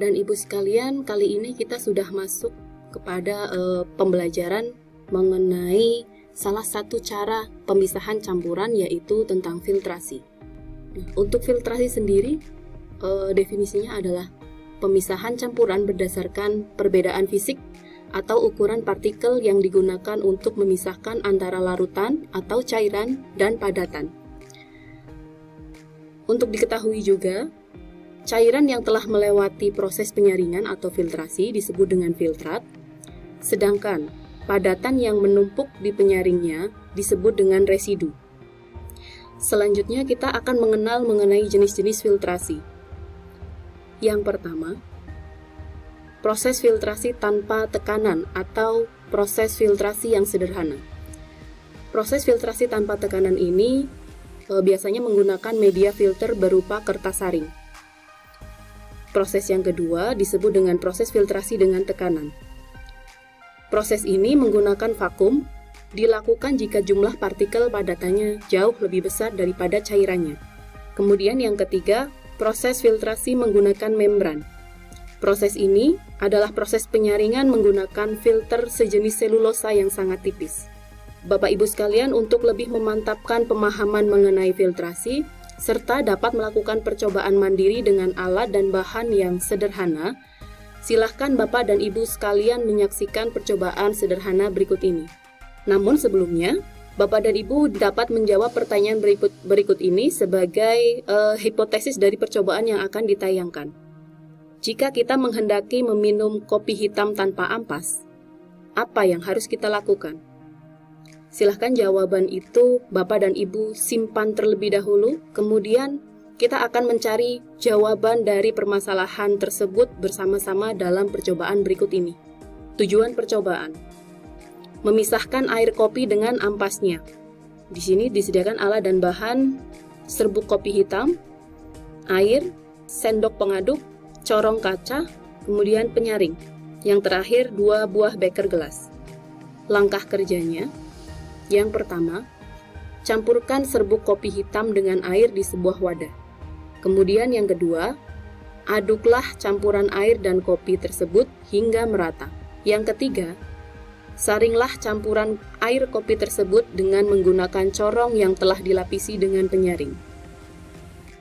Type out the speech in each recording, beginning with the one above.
Bapak dan Ibu sekalian, kali ini kita sudah masuk kepada pembelajaran mengenai salah satu cara pemisahan campuran, yaitu tentang filtrasi. Nah, untuk filtrasi sendiri, definisinya adalah pemisahan campuran berdasarkan perbedaan fisik atau ukuran partikel yang digunakan untuk memisahkan antara larutan atau cairan dan padatan. Untuk diketahui juga, cairan yang telah melewati proses penyaringan atau filtrasi disebut dengan filtrat, sedangkan padatan yang menumpuk di penyaringnya disebut dengan residu. Selanjutnya kita akan mengenal mengenai jenis-jenis filtrasi. Yang pertama, proses filtrasi tanpa tekanan atau proses filtrasi yang sederhana. Proses filtrasi tanpa tekanan ini biasanya menggunakan media filter berupa kertas saring. Proses yang kedua disebut dengan proses filtrasi dengan tekanan. Proses ini menggunakan vakum, dilakukan jika jumlah partikel padatannya jauh lebih besar daripada cairannya. Kemudian yang ketiga, proses filtrasi menggunakan membran. Proses ini adalah proses penyaringan menggunakan filter sejenis selulosa yang sangat tipis. Bapak Ibu sekalian, untuk lebih memantapkan pemahaman mengenai filtrasi, serta dapat melakukan percobaan mandiri dengan alat dan bahan yang sederhana, silahkan Bapak dan Ibu sekalian menyaksikan percobaan sederhana berikut ini. Namun sebelumnya, Bapak dan Ibu dapat menjawab pertanyaan berikut ini sebagai hipotesis dari percobaan yang akan ditayangkan. Jika kita menghendaki meminum kopi hitam tanpa ampas, apa yang harus kita lakukan? Silahkan jawaban itu Bapak dan Ibu simpan terlebih dahulu, kemudian kita akan mencari jawaban dari permasalahan tersebut bersama-sama dalam percobaan berikut ini. Tujuan percobaan: memisahkan air kopi dengan ampasnya. Di sini disediakan alat dan bahan: serbuk kopi hitam, air, sendok pengaduk, corong kaca, kemudian penyaring. Yang terakhir 2 buah beker gelas. Langkah kerjanya: yang pertama, campurkan serbuk kopi hitam dengan air di sebuah wadah. Kemudian yang kedua, aduklah campuran air dan kopi tersebut hingga merata. Yang ketiga, saringlah campuran air kopi tersebut dengan menggunakan corong yang telah dilapisi dengan penyaring.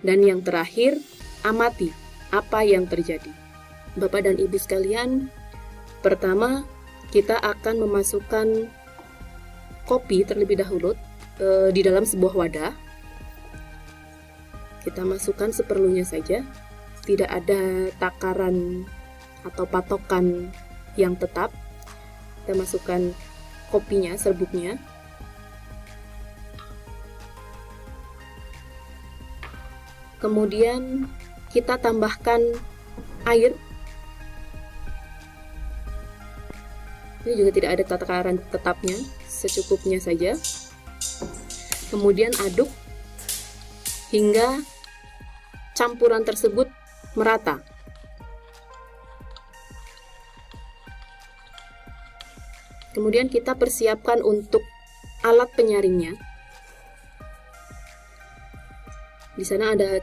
Dan yang terakhir, amati apa yang terjadi. Bapak dan Ibu sekalian, pertama kita akan memasukkan kopi terlebih dahulu di dalam sebuah wadah. Kita masukkan seperlunya saja, tidak ada takaran atau patokan yang tetap. Kita masukkan kopinya, serbuknya. Kemudian kita tambahkan air. Ini juga tidak ada takaran tetapnya, secukupnya saja. Kemudian aduk hingga campuran tersebut merata. Kemudian kita persiapkan untuk alat penyaringnya. Di sana ada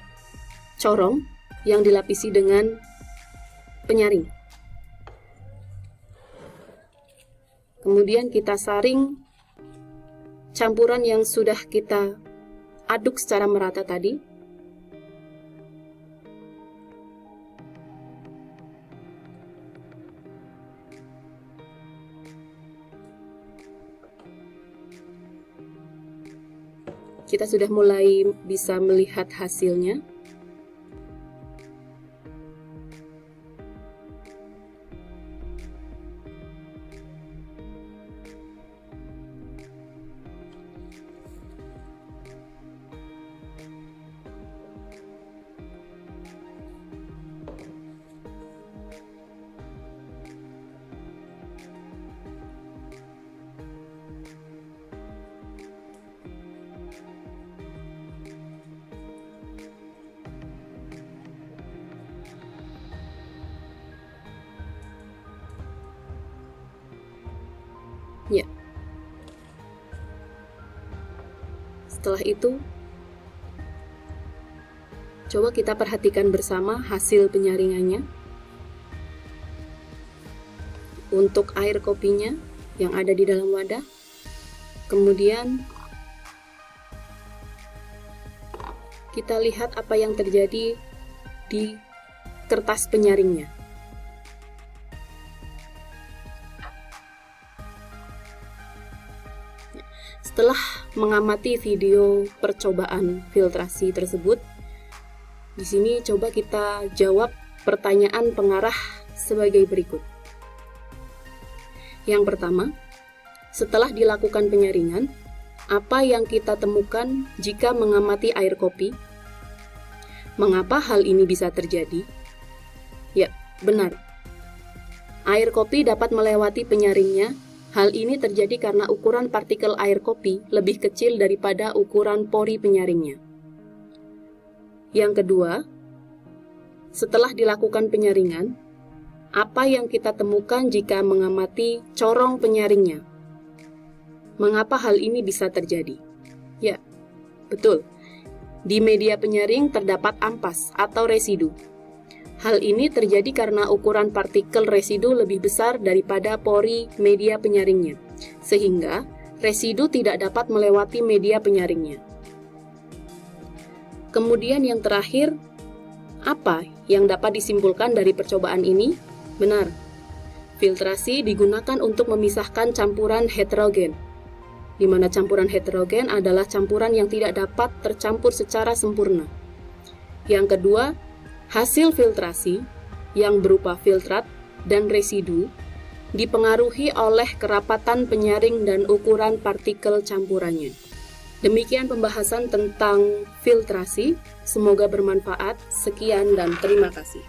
corong yang dilapisi dengan penyaring. Kemudian kita saring campuran yang sudah kita aduk secara merata tadi. Kita sudah mulai bisa melihat hasilnya. Ya. Setelah itu, coba kita perhatikan bersama hasil penyaringannya. untuk air kopinya yang ada di dalam wadah. Kemudian kita lihat apa yang terjadi di kertas penyaringnya. Setelah mengamati video percobaan filtrasi tersebut, di sini coba kita jawab pertanyaan pengarah sebagai berikut. Yang pertama, setelah dilakukan penyaringan, apa yang kita temukan jika mengamati air kopi? Mengapa hal ini bisa terjadi? Ya, benar. Air kopi dapat melewati penyaringnya. Hal ini terjadi karena ukuran partikel air kopi lebih kecil daripada ukuran pori penyaringnya. Yang kedua, setelah dilakukan penyaringan, apa yang kita temukan jika mengamati corong penyaringnya? Mengapa hal ini bisa terjadi? Ya, betul. Di media penyaring terdapat ampas atau residu. Hal ini terjadi karena ukuran partikel residu lebih besar daripada pori media penyaringnya, sehingga residu tidak dapat melewati media penyaringnya. Kemudian yang terakhir, apa yang dapat disimpulkan dari percobaan ini? Benar, filtrasi digunakan untuk memisahkan campuran heterogen, di mana campuran heterogen adalah campuran yang tidak dapat tercampur secara sempurna. Yang kedua, hasil filtrasi yang berupa filtrat dan residu dipengaruhi oleh kerapatan penyaring dan ukuran partikel campurannya. Demikian pembahasan tentang filtrasi. Semoga bermanfaat. Sekian dan terima kasih.